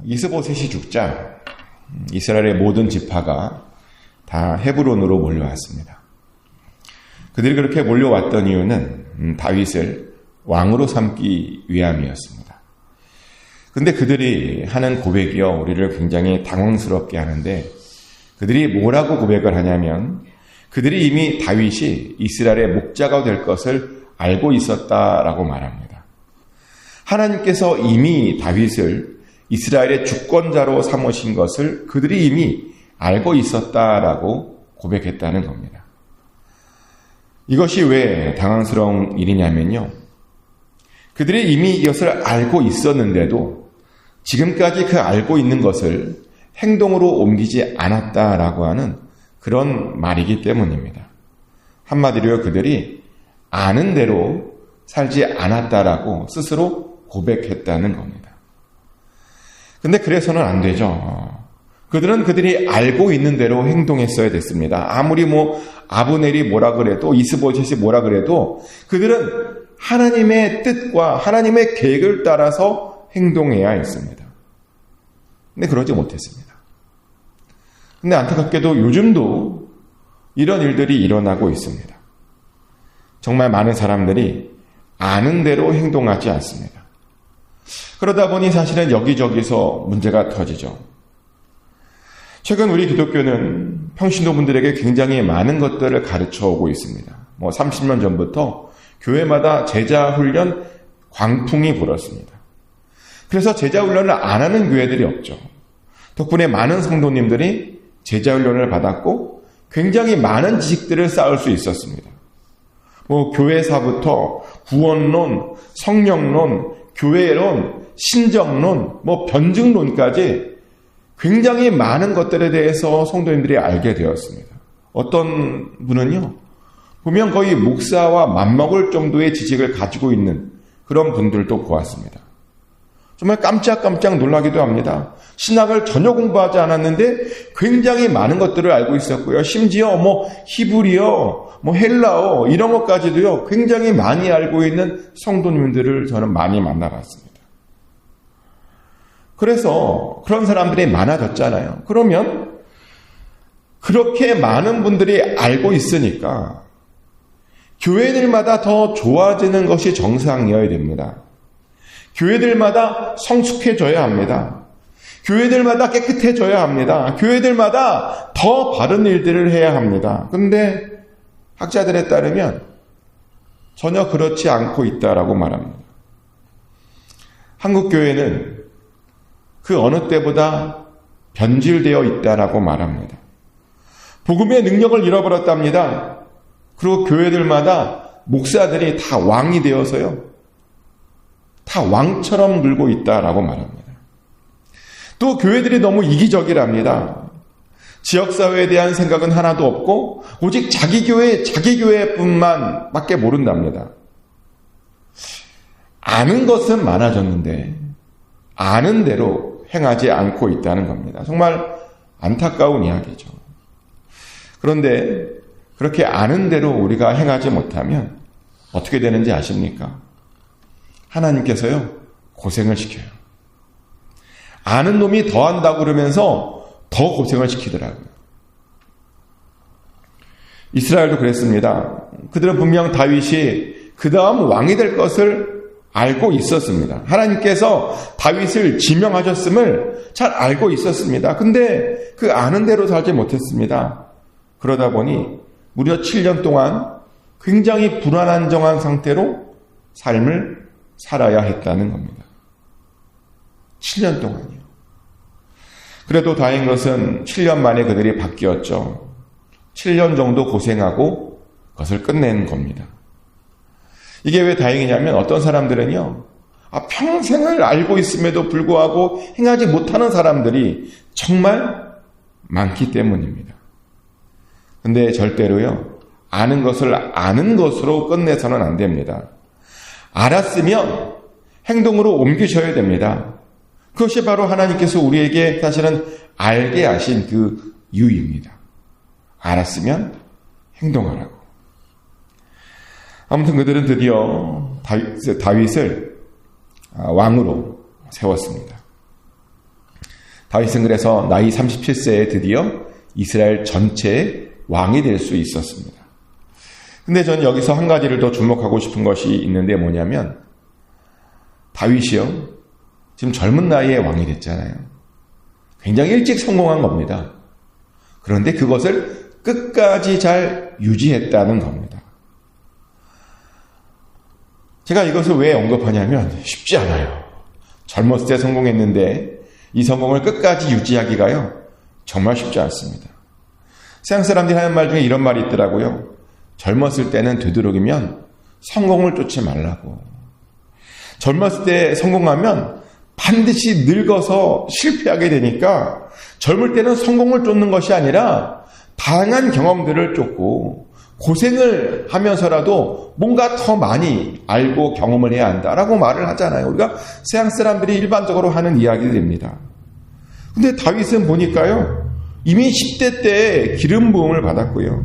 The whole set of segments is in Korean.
이스보셋이 죽자 이스라엘의 모든 지파가 다 헤브론으로 몰려왔습니다. 그들이 그렇게 몰려왔던 이유는 다윗을 왕으로 삼기 위함이었습니다. 근데 그들이 하는 고백이요, 우리를 굉장히 당황스럽게 하는데, 그들이 뭐라고 고백을 하냐면, 그들이 이미 다윗이 이스라엘의 목자가 될 것을 알고 있었다라고 말합니다. 하나님께서 이미 다윗을 이스라엘의 주권자로 삼으신 것을 그들이 이미 알고 있었다라고 고백했다는 겁니다. 이것이 왜 당황스러운 일이냐면요, 그들이 이미 이것을 알고 있었는데도 지금까지 그 알고 있는 것을 행동으로 옮기지 않았다라고 하는 그런 말이기 때문입니다. 한마디로 그들이 아는 대로 살지 않았다라고 스스로 고백했다는 겁니다. 근데 그래서는 안 되죠. 그들은 그들이 알고 있는 대로 행동했어야 됐습니다. 아무리 아브넬이 뭐라 그래도, 이스보셋이 뭐라 그래도 그들은 하나님의 뜻과 하나님의 계획을 따라서 행동해야 했습니다. 근데 그러지 못했습니다. 근데 안타깝게도 요즘도 이런 일들이 일어나고 있습니다. 정말 많은 사람들이 아는 대로 행동하지 않습니다. 그러다 보니 사실은 여기저기서 문제가 터지죠. 최근 우리 기독교는 평신도분들에게 굉장히 많은 것들을 가르쳐 오고 있습니다. 30년 전부터 교회마다 제자훈련 광풍이 불었습니다. 그래서 제자훈련을 안 하는 교회들이 없죠. 덕분에 많은 성도님들이 제자훈련을 받았고 굉장히 많은 지식들을 쌓을 수 있었습니다. 교회사부터 구원론, 성령론, 교회론, 신정론, 변증론까지 굉장히 많은 것들에 대해서 성도님들이 알게 되었습니다. 어떤 분은요, 보면 거의 목사와 맞먹을 정도의 지식을 가지고 있는 그런 분들도 보았습니다. 정말 깜짝깜짝 놀라기도 합니다. 신학을 전혀 공부하지 않았는데 굉장히 많은 것들을 알고 있었고요. 심지어 히브리어, 헬라어 이런 것까지도요, 굉장히 많이 알고 있는 성도님들을 저는 많이 만나봤습니다. 그래서 그런 사람들이 많아졌잖아요. 그러면 그렇게 많은 분들이 알고 있으니까 교회들마다 더 좋아지는 것이 정상이어야 됩니다. 교회들마다 성숙해져야 합니다. 교회들마다 깨끗해져야 합니다. 교회들마다 더 바른 일들을 해야 합니다. 그런데 학자들에 따르면 전혀 그렇지 않고 있다라고 말합니다. 한국 교회는 그 어느 때보다 변질되어 있다라고 말합니다. 복음의 능력을 잃어버렸답니다. 그리고 교회들마다 목사들이 다 왕이 되어서요, 다 왕처럼 굴고 있다라고 말합니다. 또 교회들이 너무 이기적이랍니다. 지역사회에 대한 생각은 하나도 없고 오직 자기 교회뿐만 밖에 모른답니다. 아는 것은 많아졌는데 아는 대로 행하지 않고 있다는 겁니다. 정말 안타까운 이야기죠. 그런데 그렇게 아는 대로 우리가 행하지 못하면 어떻게 되는지 아십니까? 하나님께서요, 고생을 시켜요. 아는 놈이 더 한다고 그러면서 더 고생을 시키더라고요. 이스라엘도 그랬습니다. 그들은 분명 다윗이 그 다음 왕이 될 것을 알고 있었습니다. 하나님께서 다윗을 지명하셨음을 잘 알고 있었습니다. 근데 그 아는 대로 살지 못했습니다. 그러다 보니 무려 7년 동안 굉장히 불안한정한 상태로 삶을 살아야 했다는 겁니다. 7년 동안이요. 그래도 다행인 것은 7년 만에 그들이 바뀌었죠. 7년 정도 고생하고 그것을 끝낸 겁니다. 이게 왜 다행이냐면 어떤 사람들은요, 평생을 알고 있음에도 불구하고 행하지 못하는 사람들이 정말 많기 때문입니다. 근데 절대로요, 아는 것을 아는 것으로 끝내서는 안 됩니다. 알았으면 행동으로 옮기셔야 됩니다. 그것이 바로 하나님께서 우리에게 사실은 알게 하신 그 유의입니다. 알았으면 행동하라고. 아무튼 그들은 드디어 다윗을 왕으로 세웠습니다. 다윗은 그래서 나이 37세에 드디어 이스라엘 전체의 왕이 될 수 있었습니다. 근데 저는 여기서 한 가지를 더 주목하고 싶은 것이 있는데 뭐냐면 다윗이요, 지금 젊은 나이에 왕이 됐잖아요. 굉장히 일찍 성공한 겁니다. 그런데 그것을 끝까지 잘 유지했다는 겁니다. 제가 이것을 왜 언급하냐면 쉽지 않아요. 젊었을 때 성공했는데 이 성공을 끝까지 유지하기가요, 정말 쉽지 않습니다. 서양 사람들이 하는 말 중에 이런 말이 있더라고요. 젊었을 때는 되도록이면 성공을 쫓지 말라고. 젊었을 때 성공하면 반드시 늙어서 실패하게 되니까 젊을 때는 성공을 쫓는 것이 아니라 다양한 경험들을 쫓고 고생을 하면서라도 뭔가 더 많이 알고 경험을 해야 한다라고 말을 하잖아요. 우리가 서양 사람들이 일반적으로 하는 이야기들입니다. 근데 다윗은 보니까요, 이미 10대 때 기름 부음을 받았고요,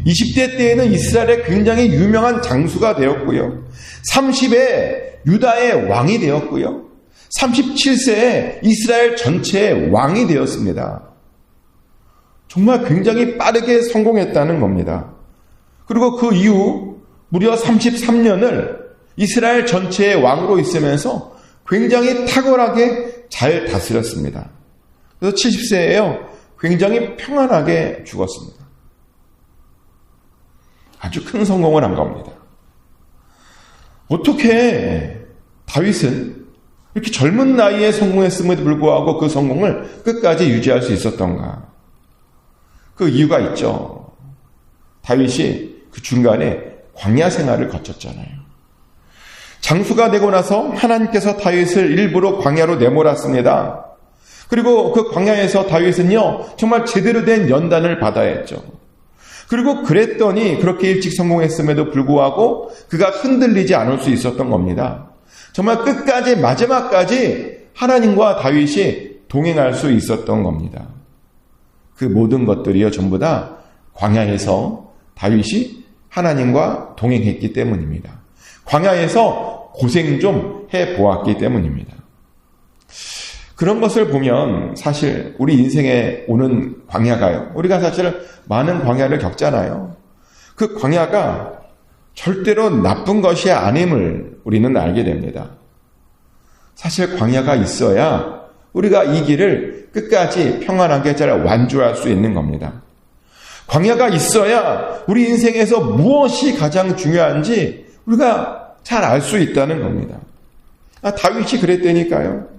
20대 때에는 이스라엘의 굉장히 유명한 장수가 되었고요, 30에 유다의 왕이 되었고요, 37세에 이스라엘 전체의 왕이 되었습니다. 정말 굉장히 빠르게 성공했다는 겁니다. 그리고 그 이후 무려 33년을 이스라엘 전체의 왕으로 있으면서 굉장히 탁월하게 잘 다스렸습니다. 그래서 70세에요, 굉장히 평안하게 죽었습니다. 아주 큰 성공을 한 겁니다. 어떻게 다윗은 이렇게 젊은 나이에 성공했음에도 불구하고 그 성공을 끝까지 유지할 수 있었던가? 그 이유가 있죠. 다윗이 그 중간에 광야 생활을 거쳤잖아요. 장수가 되고 나서 하나님께서 다윗을 일부러 광야로 내몰았습니다. 그리고 그 광야에서 다윗은요, 정말 제대로 된 연단을 받아야 했죠. 그리고 그랬더니 그렇게 일찍 성공했음에도 불구하고 그가 흔들리지 않을 수 있었던 겁니다. 정말 끝까지, 마지막까지 하나님과 다윗이 동행할 수 있었던 겁니다. 그 모든 것들이요, 전부 다 광야에서 다윗이 하나님과 동행했기 때문입니다. 광야에서 고생 좀 해보았기 때문입니다. 그런 것을 보면 사실 우리 인생에 오는 광야가요, 우리가 사실 많은 광야를 겪잖아요. 그 광야가 절대로 나쁜 것이 아님을 우리는 알게 됩니다. 사실 광야가 있어야 우리가 이 길을 끝까지 평안하게 잘 완주할 수 있는 겁니다. 광야가 있어야 우리 인생에서 무엇이 가장 중요한지 우리가 잘 알 수 있다는 겁니다. 다윗이 그랬다니까요.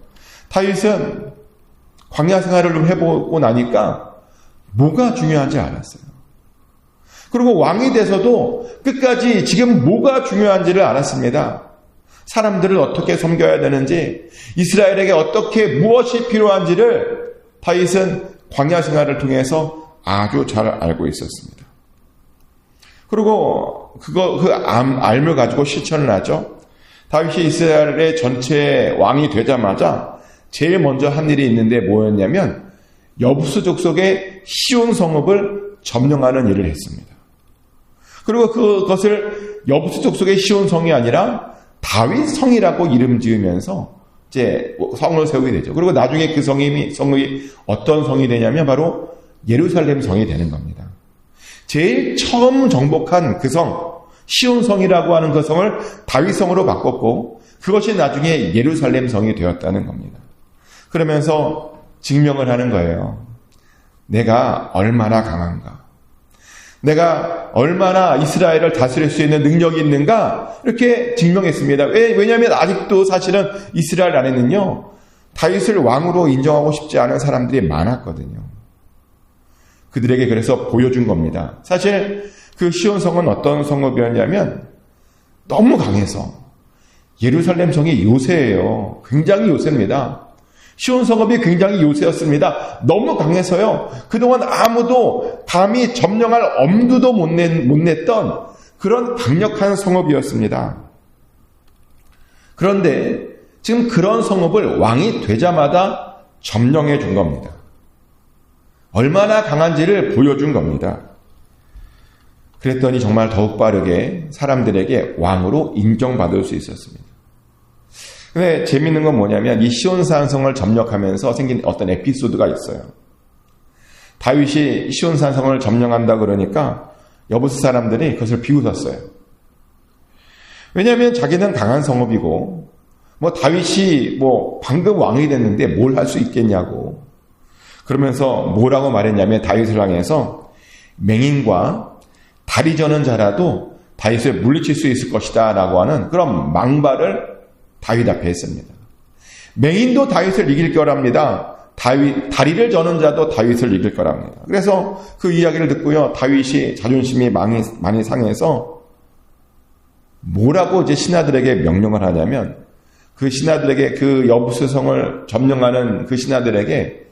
다윗은 광야 생활을 좀 해보고 나니까 뭐가 중요한지 알았어요. 그리고 왕이 돼서도 끝까지 지금 뭐가 중요한지를 알았습니다. 사람들을 어떻게 섬겨야 되는지, 이스라엘에게 어떻게 무엇이 필요한지를 다윗은 광야 생활을 통해서 아주 잘 알고 있었습니다. 그리고 그 알을 가지고 실천을 하죠. 다윗이 이스라엘의 전체 왕이 되자마자 제일 먼저 한 일이 있는데 뭐였냐면 여부스 족속의 시온 성읍을 점령하는 일을 했습니다. 그리고 그것을 여부스 족속의 시온 성이 아니라 다윗 성이라고 이름 지으면서 이제 성을 세우게 되죠. 그리고 나중에 그 성이 어떤 성이 되냐면 바로 예루살렘 성이 되는 겁니다. 제일 처음 정복한 그 성, 시온 성이라고 하는 그 성을 다윗 성으로 바꿨고 그것이 나중에 예루살렘 성이 되었다는 겁니다. 그러면서 증명을 하는 거예요. 내가 얼마나 강한가, 내가 얼마나 이스라엘을 다스릴 수 있는 능력이 있는가, 이렇게 증명했습니다. 왜냐하면 아직도 사실은 이스라엘 안에는요, 다윗을 왕으로 인정하고 싶지 않은 사람들이 많았거든요. 그들에게 그래서 보여준 겁니다. 사실 그 시온성은 어떤 성읍이었냐면 너무 강해서, 예루살렘 성이 요새예요. 굉장히 요새입니다. 시온 성읍이 굉장히 요새였습니다. 너무 강해서요, 그동안 아무도 감히 점령할 엄두도 못 냈던 그런 강력한 성읍이었습니다. 그런데 지금 그런 성읍을 왕이 되자마자 점령해 준 겁니다. 얼마나 강한지를 보여준 겁니다. 그랬더니 정말 더욱 빠르게 사람들에게 왕으로 인정받을 수 있었습니다. 근데 재밌는 건 뭐냐면 이 시온산성을 점령하면서 생긴 어떤 에피소드가 있어요. 다윗이 시온산성을 점령한다 그러니까 여부스 사람들이 그것을 비웃었어요. 왜냐하면 자기는 강한 성읍이고 다윗이 방금 왕이 됐는데 뭘 할 수 있겠냐고. 그러면서 뭐라고 말했냐면 다윗을 향해서 맹인과 다리 저는 자라도 다윗을 물리칠 수 있을 것이다 라고 하는 그런 망발을 다윗 앞에 했습니다. 맹인도 다윗을 이길 거랍니다. 다리를 저는 자도 다윗을 이길 거랍니다. 그래서 그 이야기를 듣고요, 다윗이 자존심이 많이 상해서 뭐라고 이제 신하들에게 명령을 하냐면, 그 신하들에게, 그 여부스성을 점령하는 그 신하들에게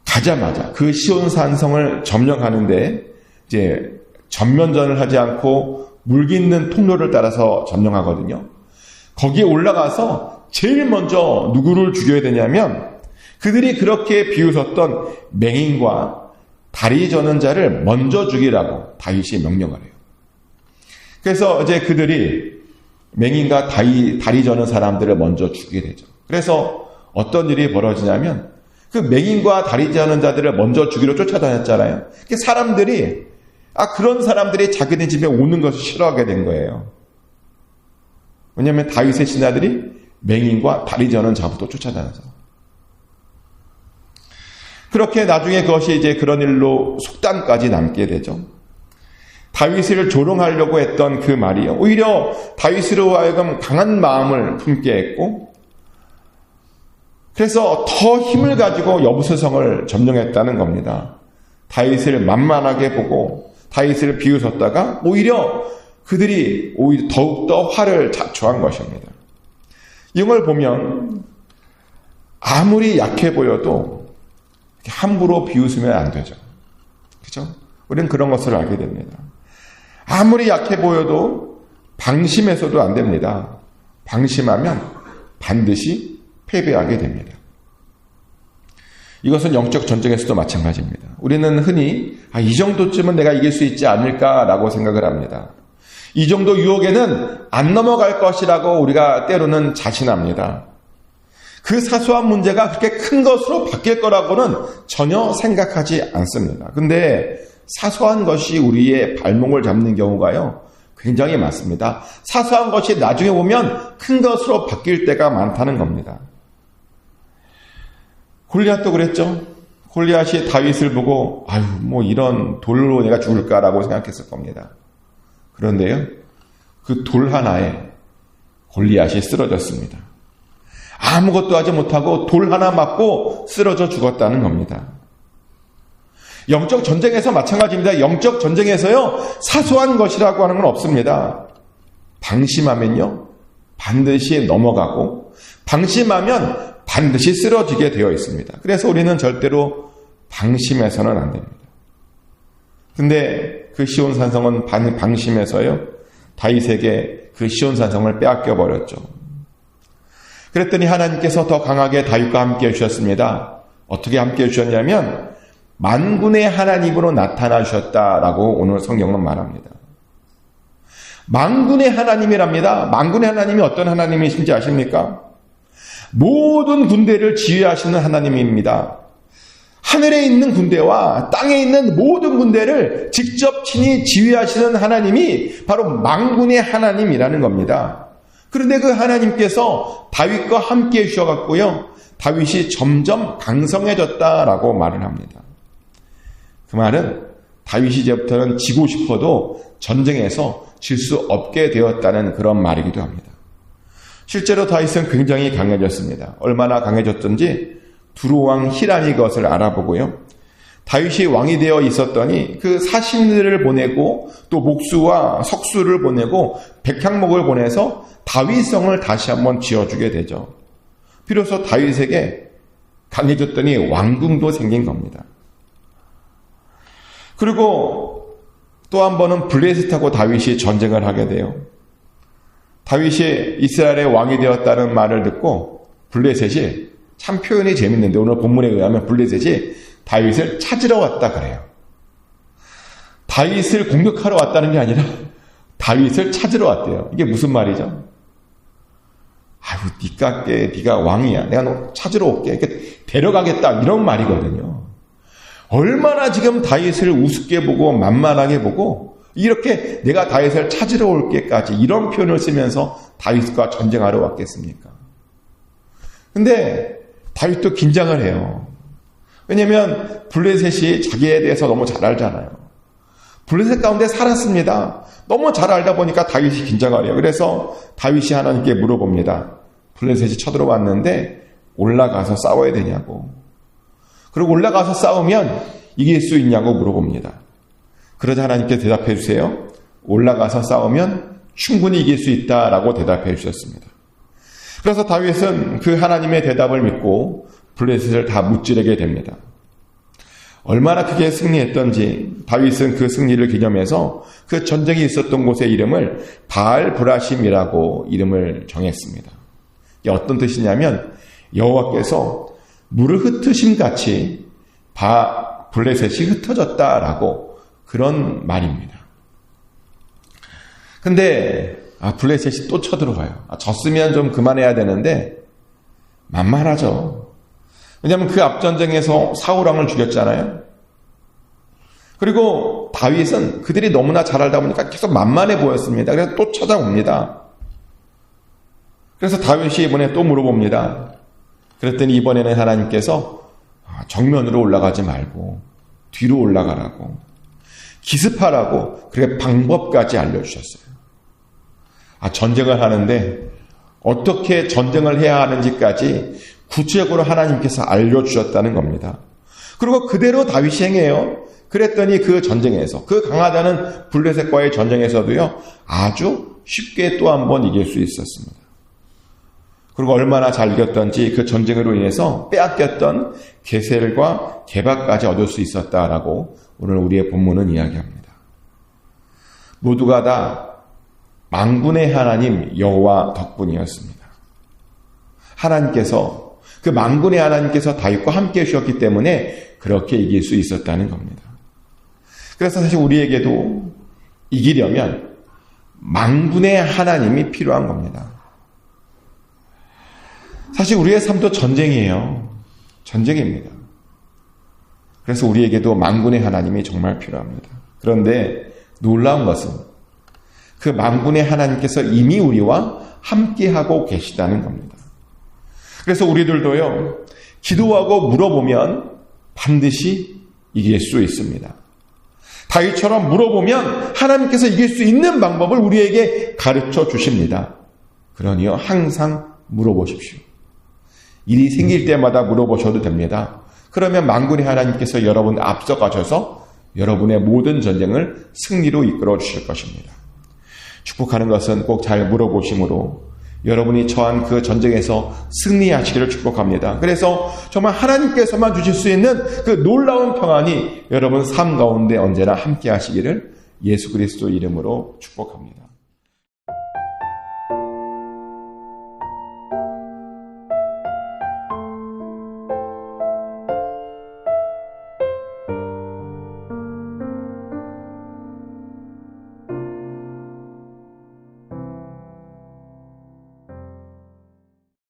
가자마자 그 시온산성을 점령하는데 이제 전면전을 하지 않고 물깃는 통로를 따라서 점령하거든요. 거기에 올라가서 제일 먼저 누구를 죽여야 되냐면 그들이 그렇게 비웃었던 맹인과 다리 저는 자를 먼저 죽이라고 다윗이 명령을 해요. 그래서 이제 그들이 맹인과 다리 저는 사람들을 먼저 죽이게 되죠. 그래서 어떤 일이 벌어지냐면 그 맹인과 다리 저는 자들을 먼저 죽이러 쫓아다녔잖아요. 사람들이 그런 사람들이 자기네 집에 오는 것을 싫어하게 된 거예요. 왜냐하면 다윗의 신하들이 맹인과 다리 저는 자부터 쫓아다녀서. 그렇게 나중에 그것이 이제 그런 일로 속단까지 남게 되죠. 다윗을 조롱하려고 했던 그 말이요, 오히려 다윗으로 하여금 강한 마음을 품게 했고, 그래서 더 힘을 가지고 여부스성을 점령했다는 겁니다. 다윗을 만만하게 보고 다윗을 비웃었다가 오히려 그들이 더욱더 화를 자초한 것입니다. 이걸 보면 아무리 약해 보여도 함부로 비웃으면 안 되죠. 그렇죠? 우리는 그런 것을 알게 됩니다. 아무리 약해 보여도 방심해서도 안 됩니다. 방심하면 반드시 패배하게 됩니다. 이것은 영적 전쟁에서도 마찬가지입니다. 우리는 흔히 이 정도쯤은 내가 이길 수 있지 않을까라고 생각을 합니다. 이 정도 유혹에는 안 넘어갈 것이라고 우리가 때로는 자신합니다. 그 사소한 문제가 그렇게 큰 것으로 바뀔 거라고는 전혀 생각하지 않습니다. 근데 사소한 것이 우리의 발목을 잡는 경우가요, 굉장히 많습니다. 사소한 것이 나중에 보면 큰 것으로 바뀔 때가 많다는 겁니다. 골리앗도 그랬죠. 골리앗이 다윗을 보고 이런 돌로 내가 죽을까라고 생각했을 겁니다. 그런데요, 그 돌 하나에 골리앗이 쓰러졌습니다. 아무것도 하지 못하고 돌 하나 맞고 쓰러져 죽었다는 겁니다. 영적 전쟁에서 마찬가지입니다. 영적 전쟁에서요, 사소한 것이라고 하는 건 없습니다. 방심하면요, 반드시 넘어가고, 방심하면 반드시 쓰러지게 되어 있습니다. 그래서 우리는 절대로 방심해서는 안 됩니다. 근데 그 시온산성은 방심해서요, 다윗에게 그 시온산성을 빼앗겨 버렸죠. 그랬더니 하나님께서 더 강하게 다윗과 함께 해주셨습니다. 어떻게 함께 해주셨냐면 만군의 하나님으로 나타나셨다라고 오늘 성경은 말합니다. 만군의 하나님이랍니다. 만군의 하나님이 어떤 하나님이신지 아십니까? 모든 군대를 지휘하시는 하나님입니다. 하늘에 있는 군대와 땅에 있는 모든 군대를 직접 친히 지휘하시는 하나님이 바로 만군의 하나님이라는 겁니다. 그런데 그 하나님께서 다윗과 함께 해주셔갖고요, 다윗이 점점 강성해졌다라고 말을 합니다. 그 말은 다윗이 이제부터는 지고 싶어도 전쟁에서 질 수 없게 되었다는 그런 말이기도 합니다. 실제로 다윗은 굉장히 강해졌습니다. 얼마나 강해졌던지 두로왕 히람이 그것을 알아보고요, 다윗이 왕이 되어 있었더니 그 사신들을 보내고 또 목수와 석수를 보내고 백향목을 보내서 다윗성을 다시 한번 지어주게 되죠. 비로소 다윗에게 강해졌더니 왕궁도 생긴 겁니다. 그리고 또 한 번은 블레셋하고 다윗이 전쟁을 하게 돼요. 다윗이 이스라엘의 왕이 되었다는 말을 듣고 블레셋이, 참 표현이 재밌는데 오늘 본문에 의하면 블레셋이 다윗을 찾으러 왔다 그래요. 다윗을 공격하러 왔다는 게 아니라 다윗을 찾으러 왔대요. 이게 무슨 말이죠? 아유, 네가 왕이야. 내가 너 찾으러 올게. 이렇게 데려가겠다. 이런 말이거든요. 얼마나 지금 다윗을 우습게 보고 만만하게 보고 이렇게 내가 다윗을 찾으러 올게까지 이런 표현을 쓰면서 다윗과 전쟁하러 왔겠습니까? 근데 다윗도 긴장을 해요. 왜냐하면 블레셋이 자기에 대해서 너무 잘 알잖아요. 블레셋 가운데 살았습니다. 너무 잘 알다 보니까 다윗이 긴장을 해요. 그래서 다윗이 하나님께 물어봅니다. 블레셋이 쳐들어왔는데 올라가서 싸워야 되냐고. 그리고 올라가서 싸우면 이길 수 있냐고 물어봅니다. 그러자 하나님께 대답해 주세요. 올라가서 싸우면 충분히 이길 수 있다라고 대답해 주셨습니다. 그래서 다윗은 그 하나님의 대답을 믿고 블레셋을 다 무찌르게 됩니다. 얼마나 크게 승리했던지 다윗은 그 승리를 기념해서 그 전쟁이 있었던 곳의 이름을 바알 브라심이라고 이름을 정했습니다. 이게 어떤 뜻이냐면 여호와께서 물을 흩으심 같이 블레셋이 흩어졌다라고 그런 말입니다. 근데 블레셋이 또 쳐들어가요. 졌으면 좀 그만해야 되는데 만만하죠. 왜냐하면 그 앞전쟁에서 사울왕을 죽였잖아요. 그리고 다윗은 그들이 너무나 잘 알다 보니까 계속 만만해 보였습니다. 그래서 또 찾아옵니다. 그래서 다윗이 이번에 또 물어봅니다. 그랬더니 이번에는 하나님께서 정면으로 올라가지 말고 뒤로 올라가라고 기습하라고 그렇게 방법까지 알려주셨어요. 전쟁을 하는데 어떻게 전쟁을 해야 하는지까지 구체적으로 하나님께서 알려주셨다는 겁니다. 그리고 그대로 다윗이 행해요. 그랬더니 그 전쟁에서 그 강하다는 블레셋과의 전쟁에서도요 아주 쉽게 또 한 번 이길 수 있었습니다. 그리고 얼마나 잘 이겼던지 그 전쟁으로 인해서 빼앗겼던 게셀과 게바까지 얻을 수 있었다라고 오늘 우리의 본문은 이야기합니다. 모두가 다 만군의 하나님 여호와 덕분이었습니다. 하나님께서 그 만군의 하나님께서 다윗과 함께 해주셨기 때문에 그렇게 이길 수 있었다는 겁니다. 그래서 사실 우리에게도 이기려면 만군의 하나님이 필요한 겁니다. 사실 우리의 삶도 전쟁이에요. 전쟁입니다. 그래서 우리에게도 만군의 하나님이 정말 필요합니다. 그런데 놀라운 것은 그 만군의 하나님께서 이미 우리와 함께하고 계시다는 겁니다. 그래서 우리들도요, 기도하고 물어보면 반드시 이길 수 있습니다. 다윗처럼 물어보면 하나님께서 이길 수 있는 방법을 우리에게 가르쳐 주십니다. 그러니요, 항상 물어보십시오. 일이 생길 때마다 물어보셔도 됩니다. 그러면 만군의 하나님께서 여러분 앞서가셔서 여러분의 모든 전쟁을 승리로 이끌어 주실 것입니다. 축복하는 것은 꼭 잘 물어보심으로 여러분이 처한 그 전쟁에서 승리하시기를 축복합니다. 그래서 정말 하나님께서만 주실 수 있는 그 놀라운 평안이 여러분 삶 가운데 언제나 함께 하시기를 예수 그리스도 이름으로 축복합니다.